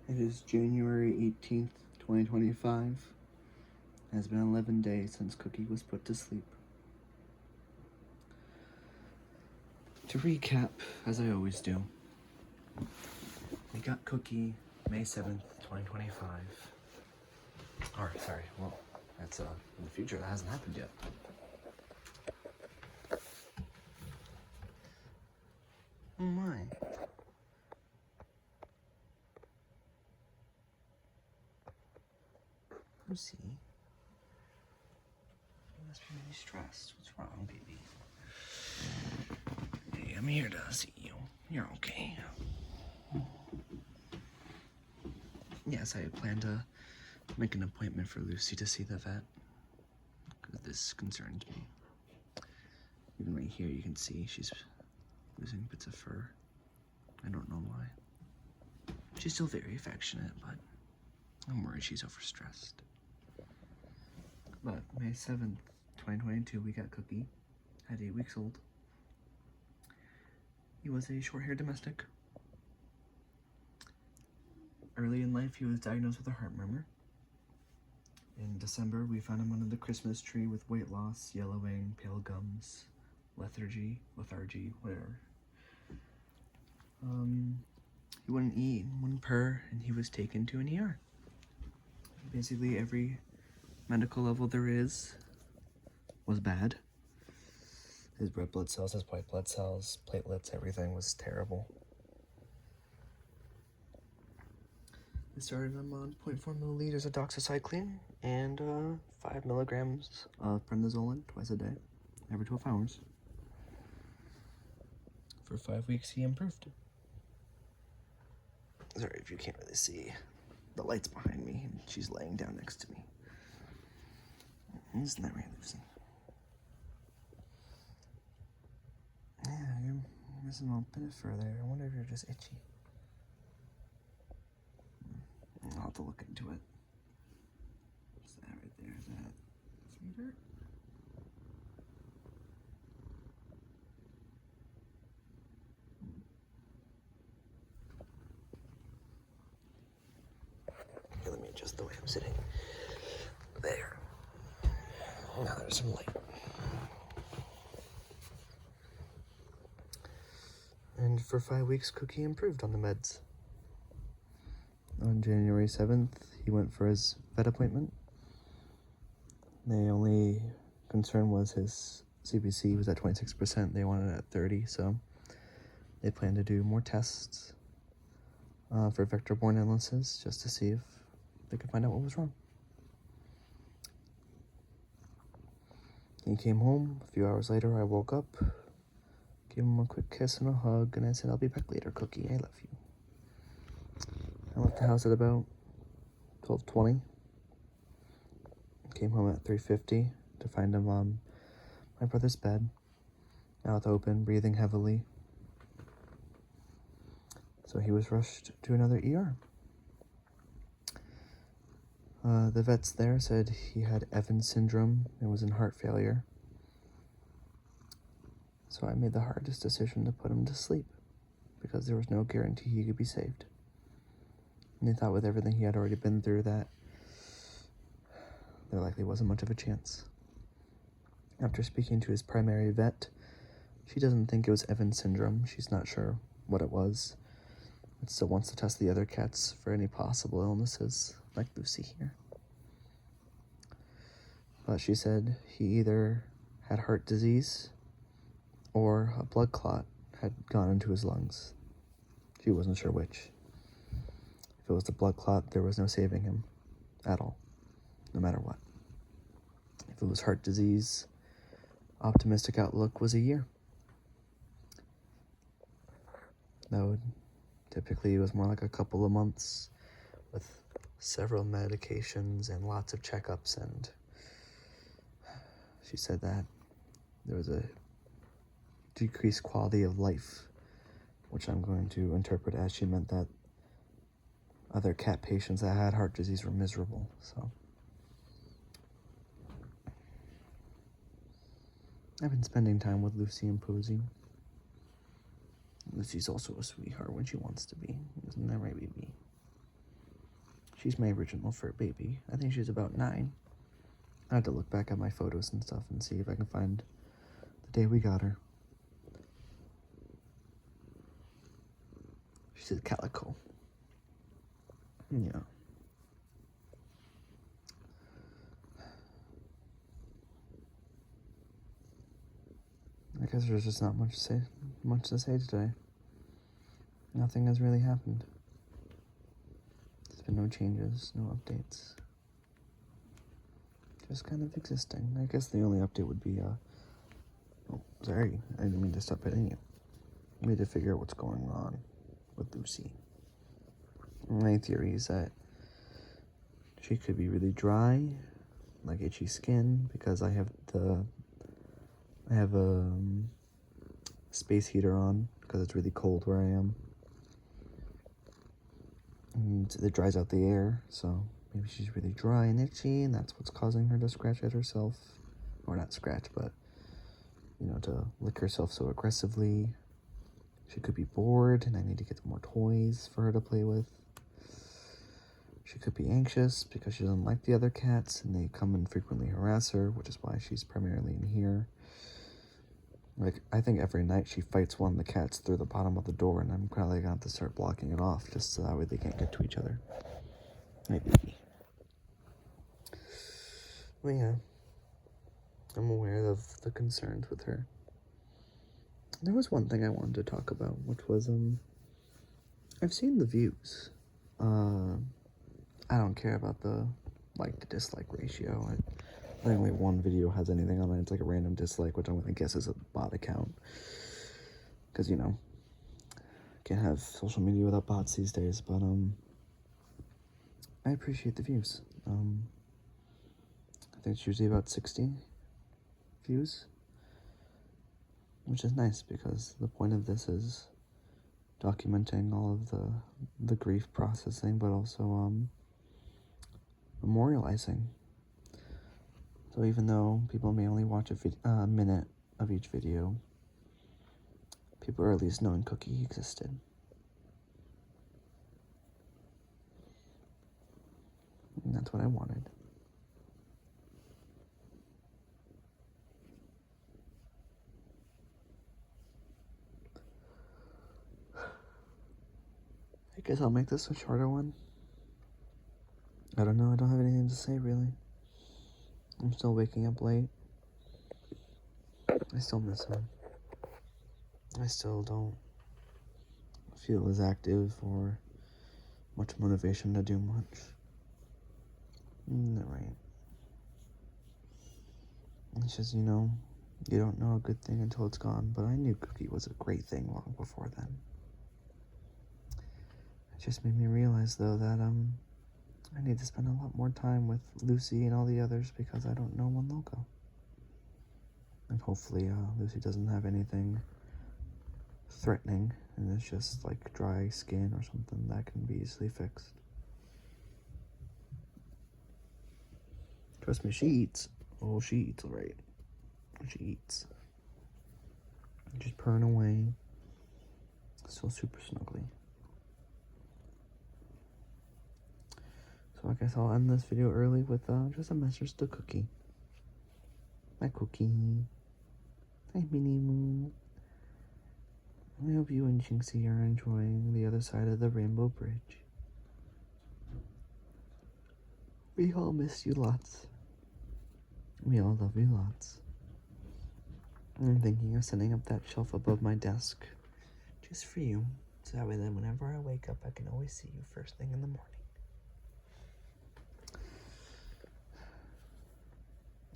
It is January 18th, 2025. It has been 11 days since Cookie was put to sleep. To recap, as I always do, we got Cookie May 7th, 2025. Or, sorry, well, that's in the future. That hasn't happened yet. Oh my. Lucy. You must be really stressed. What's wrong, baby? Hey, I'm here to see you. You're okay. Yes, I plan to make an appointment for Lucy to see the vet, because this concerns me. Even right here, you can see she's losing bits of fur. I don't know why. She's still very affectionate, but I'm worried she's overstressed. But May 7th, 2022, we got Cookie at 8 weeks old. He was a short-haired domestic. Early in life, he was diagnosed with a heart murmur. In December, we found him under the Christmas tree with weight loss, yellowing, pale gums, lethargy, whatever. He wouldn't eat, wouldn't purr, and he was taken to an ER. Basically, every medical level there is was bad. His red blood cells, his white blood cells, platelets, everything was terrible. They started him on 0.4 milliliters of doxycycline and 5 milligrams of prednisolone twice a day, every 12 hours. For 5 weeks, he improved. Sorry if you can't really see the lights behind me, and she's laying down next to me. Isn't that right, Lucy? Yeah, you're missing a little bit of fur there. I wonder if you're just itchy. I'll have to look into it. What's that right there? Is that fever? Okay, let me adjust the way I'm sitting. There. Now there's some light. And for 5 weeks, Cookie improved on the meds. On January 7th, he went for his vet appointment. The only concern was his CBC was at 26%. They wanted it at 30%, so they plan to do more tests for vector-borne illnesses just to see if they could find out what was wrong. He came home. A few hours later, I woke up, gave him a quick kiss and a hug, and I said, "I'll be back later, Cookie. I love you." I left the house at about 12:20. Came home at 3:50 to find him on my brother's bed, mouth open, breathing heavily. So he was rushed to another ER. The vets there said he had Evans syndrome and was in heart failure. So I made the hardest decision to put him to sleep because there was no guarantee he could be saved. And they thought with everything he had already been through that there likely wasn't much of a chance. After speaking to his primary vet, she doesn't think it was Evans syndrome. She's not sure what it was. But still wants to test the other cats for any possible illnesses, like Lucy here. But she said he either had heart disease or a blood clot had gone into his lungs. She wasn't sure which. If it was the blood clot, there was no saving him at all, no matter what. If it was heart disease, optimistic outlook was a year. Though typically it was more like a couple of months with several medications and lots of checkups, and she said that there was a decreased quality of life, which I'm going to interpret as she meant that other cat patients that had heart disease were miserable. So I've been spending time with Lucy and Posey. Lucy's also a sweetheart when she wants to be. Isn't that right, baby? She's my original fur baby. I think she's about 9. I had to look back at my photos and stuff and see if I can find the day we got her. She's a calico. Yeah. I guess there's just not much to say today. Nothing has really happened. There's been no changes, no updates. Just kind of existing. I guess the only update would be, oh, sorry, I didn't mean to stop hitting you. We need to figure out what's going on with Lucy. My theory is that she could be really dry, like itchy skin, because I have a space heater on because it's really cold where I am. And it dries out the air, so maybe she's really dry and itchy, and that's what's causing her to scratch at herself. Or not scratch, but, you know, to lick herself so aggressively. She could be bored, and I need to get more toys for her to play with. She could be anxious because she doesn't like the other cats, and they come and frequently harass her, which is why she's primarily in here. Like, I think every night she fights one of the cats through the bottom of the door, and I'm probably gonna have to start blocking it off just so that way they can't get to each other. Maybe. But yeah, I'm aware of the concerns with her. There was one thing I wanted to talk about, which was, I've seen the views. I don't care about the like to dislike ratio. I think only one video has anything on it. It's like a random dislike, which I'm gonna guess is a bot account. Because, you know, can't have social media without bots these days. But I appreciate the views. I think it's usually about 60 views, which is nice because the point of this is documenting all of the grief processing, but also memorializing. So even though people may only watch a minute of each video, people are at least knowing Cookie existed. And that's what I wanted. I guess I'll make this a shorter one. I don't know, I don't have anything to say really. I'm still waking up late. I still miss him. I still don't feel as active or much motivation to do much. Right. It's just, you know, you don't know a good thing until it's gone, but I knew Cookie was a great thing long before then. It just made me realize, though, that, I need to spend a lot more time with Lucy and all the others because I don't know one logo. And hopefully, Lucy doesn't have anything threatening, and it's just, like, dry skin or something that can be easily fixed. Trust me, she eats. Oh, she eats all right. She eats. Just purring away. Still super snuggly. So I guess I'll end this video early with just a message to Cookie. Hi, Cookie. Hi, Minnie Moo. I hope you and Jinxie are enjoying the other side of the Rainbow Bridge. We all miss you lots. We all love you lots. I'm thinking of setting up that shelf above my desk just for you, so that way then whenever I wake up I can always see you first thing in the morning.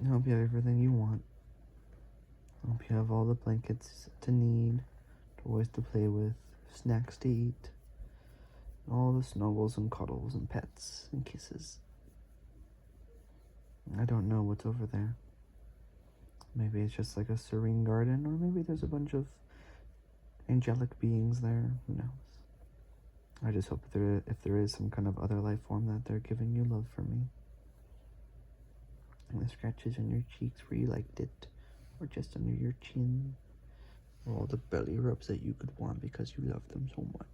I hope you have everything you want. I hope you have all the blankets to need, toys to play with, snacks to eat, all the snuggles and cuddles and pets and kisses. I don't know what's over there. Maybe it's just like a serene garden, or maybe there's a bunch of angelic beings there. Who knows? I just hope if there is some kind of other life form that they're giving you love for me. And the scratches on your cheeks where you liked it, or just under your chin, or all the belly rubs that you could want because you love them so much.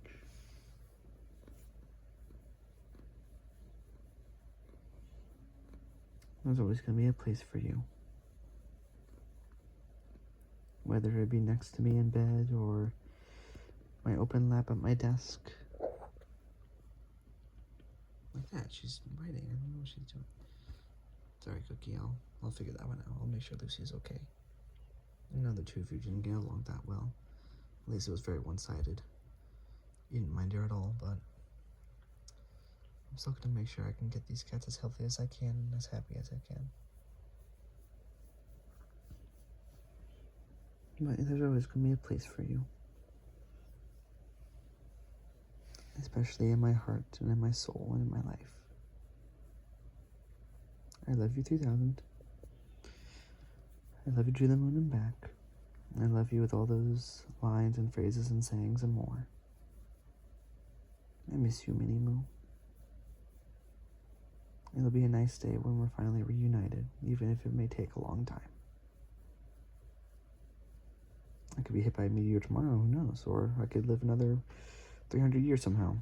There's always going to be a place for you. Whether it be next to me in bed or my open lap at my desk. Like that, she's biting. I don't know what she's doing. Sorry, Cookie, I'll figure that one out. I'll make sure Lucy's okay. I know the two of you didn't get along that well. At least it was very one-sided. You didn't mind her at all, but I'm still gonna make sure I can get these cats as healthy as I can and as happy as I can. But there's always gonna be a place for you. Especially in my heart and in my soul and in my life. I love you 3000. I love you to the moon and back. I love you with all those lines and phrases and sayings and more. I miss you, Minnie Moo. It'll be a nice day when we're finally reunited, even if it may take a long time. I could be hit by a meteor tomorrow, who knows? Or I could live another 300 years somehow.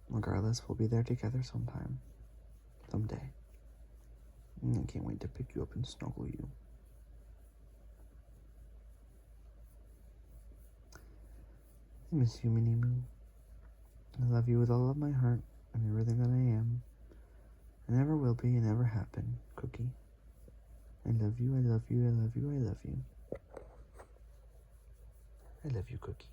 Regardless, we'll be there together sometime. Someday. And I can't wait to pick you up and snuggle you. I miss you, Minnie Moo. I love you with all of my heart and everything that I am. And ever will be and ever have been, Cookie. I love you, I love you, I love you, I love you. I love you, Cookie.